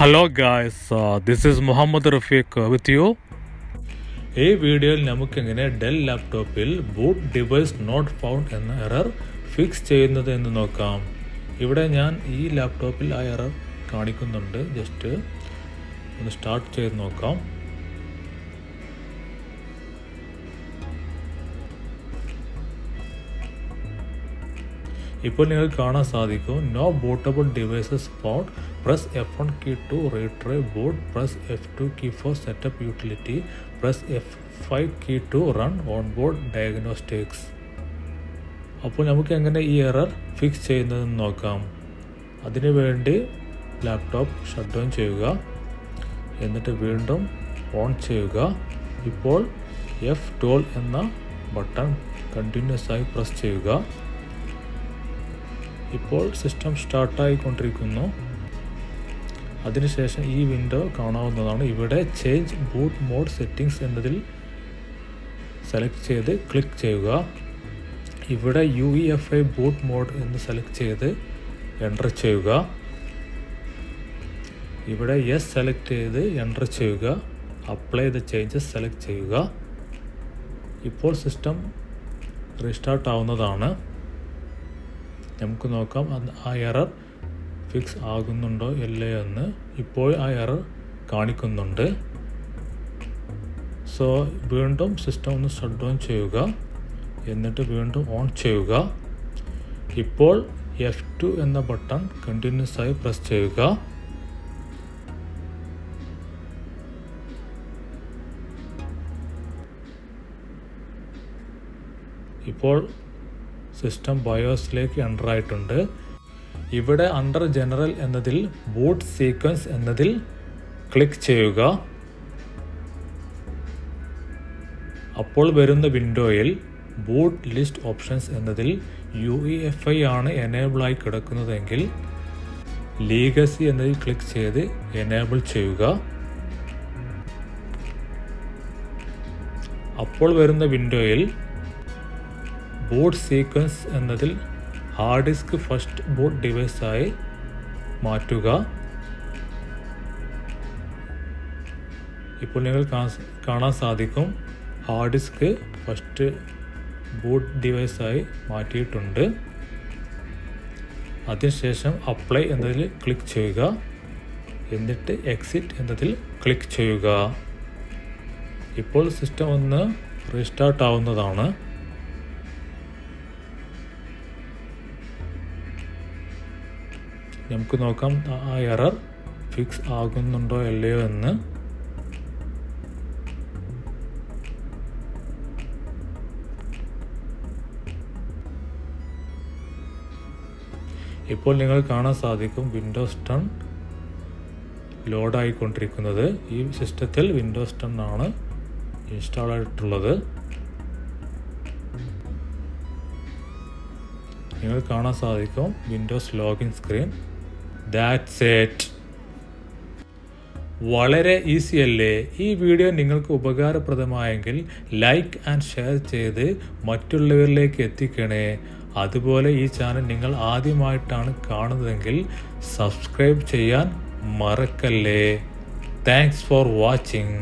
Hello guys, this is Muhammad Rafiq with you. ഈ വീഡിയോയിൽ നമുക്ക് എങ്ങനെ ഡെൽ ലാപ്ടോപ്പിൽ ബൂട്ട് ഡിവൈസ് നോട്ട് ഫൗണ്ട് എന്ന എറർ ഫിക്സ് ചെയ്യുന്നത് എന്ന് നോക്കാം. ഇവിടെ ഞാൻ ഈ ലാപ്ടോപ്പിൽ ആ എറർ കാണിക്കുന്നുണ്ട്. ജസ്റ്റ് ഒന്ന് സ്റ്റാർട്ട് ചെയ്ത് നോക്കാം. ഇപ്പോൾ നിങ്ങൾക്ക് കാണാൻ സാധിക്കും no bootable devices found. Press F1 key to retry boot. Press F2 key for setup utility. Press F5 key to run onboard diagnostics. അപ്പോൾ നമുക്ക് എങ്ങനെ ഈ എറർ ഫിക്സ് ചെയ്യുന്നതെന്ന് നോക്കാം. അതിനുവേണ്ടി ലാപ്ടോപ്പ് ഷട്ട് ഡൗൺ ചെയ്യുക, എന്നിട്ട് വീണ്ടും ഓൺ ചെയ്യുക. ഇപ്പോൾ F12 എന്ന ബട്ടൺ കണ്ടിന്യൂസ് ആയി പ്രസ് ചെയ്യുക. ഇപ്പോൾ സിസ്റ്റം സ്റ്റാർട്ടായിക്കൊണ്ടിരിക്കുന്നു. അതിനുശേഷം ഈ വിൻഡോ കാണാവുന്നതാണ്. ഇവിടെ ചേഞ്ച് ബൂട്ട് മോഡ് സെറ്റിംഗ്സ് എന്നതിൽ സെലക്ട് ചെയ്ത് ക്ലിക്ക് ചെയ്യുക. ഇവിടെ UEFI ബൂട്ട് മോഡ് എന്ന് സെലക്ട് ചെയ്ത് എൻ്റർ ചെയ്യുക. ഇവിടെ യെസ് സെലക്ട് ചെയ്ത് എൻ്റർ ചെയ്യുക. അപ്ലൈ ദ ചേഞ്ചസ് സെലക്ട് ചെയ്യുക. ഇപ്പോൾ സിസ്റ്റം റീസ്റ്റാർട്ട് ആവുന്നതാണ്. നമുക്ക് നോക്കാം ആ എറർ ഫിക്സ് ആകുന്നുണ്ടോ ഇല്ലേ എന്ന്. ഇപ്പോൾ ആ എറർ കാണിക്കുന്നുണ്ട്. സോ വീണ്ടും സിസ്റ്റം ഒന്ന് ഷട്ട് ഡൗൺ ചെയ്യുക, എന്നിട്ട് വീണ്ടും ഓൺ ചെയ്യുക. ഇപ്പോൾ F2 എന്ന ബട്ടൺ കണ്ടിന്യൂസ് ആയി പ്രസ് ചെയ്യുക. ഇപ്പോൾ സിസ്റ്റം ബയോസിലേക്ക് എൻ്റർ ആയിട്ടുണ്ട്. ഇവിടെ അണ്ടർ ജനറൽ എന്നതിൽ ബൂട്ട് സീക്വൻസ് എന്നതിൽ ക്ലിക്ക് ചെയ്യുക. അപ്പോൾ വരുന്ന വിൻഡോയിൽ ബൂട്ട് ലിസ്റ്റ് ഓപ്ഷൻസ് എന്നതിൽ UEFI ആണ് എനേബിൾ ആയി കിടക്കുന്നതെങ്കിൽ ലീഗസി എന്നതിൽ ക്ലിക്ക് ചെയ്ത് എനേബിൾ ചെയ്യുക. അപ്പോൾ വരുന്ന വിൻഡോയിൽ ബൂട്ട് സീക്വൻസ് എന്നതിൽ ഹാർഡ് ഡിസ്ക് ഫസ്റ്റ് ബൂട്ട് ഡിവൈസായി മാറ്റുക. ഇപ്പോൾ നിങ്ങൾ കാണാൻ സാധിക്കും ഹാർഡ് ഡിസ്ക് ഫസ്റ്റ് ബൂട്ട് ഡിവൈസായി മാറ്റിയിട്ടുണ്ട്. അതിനുശേഷം അപ്ലൈ എന്നതിൽ ക്ലിക്ക് ചെയ്യുക, എന്നിട്ട് എക്സിറ്റ് എന്നതിൽ ക്ലിക്ക് ചെയ്യുക. ഇപ്പോൾ സിസ്റ്റം ഒന്ന് റീസ്റ്റാർട്ട് ആവുന്നതാണ്. നമുക്ക് നോക്കാം ആ എറർ ഫിക്സ് ആകുന്നുണ്ടോ അല്ലയോ എന്ന്. ഇപ്പോൾ നിങ്ങൾ കാണാൻ സാധിക്കും വിൻഡോസ് 10 ലോഡായിക്കൊണ്ടിരിക്കുന്നത്. ഈ സിസ്റ്റത്തിൽ വിൻഡോസ് 10 ആണ് ഇൻസ്റ്റാൾ ആയിട്ടുള്ളത്. നിങ്ങൾ കാണാൻ സാധിക്കും Windows login screen. That's it. വളരെ ഈസി അല്ലേ? ഈ വീഡിയോ നിങ്ങൾക്ക് ഉപകാരപ്രദമായെങ്കിൽ ലൈക്ക് ആൻഡ് ഷെയർ ചെയ്ത് മറ്റുള്ളവരിലേക്ക് എത്തിക്കണേ. അതുപോലെ ഈ ചാനൽ നിങ്ങൾ ആദ്യമായിട്ടാണ് കാണുന്നതെങ്കിൽ സബ്സ്ക്രൈബ് ചെയ്യാൻ മറക്കല്ലേ. Thanks for watching.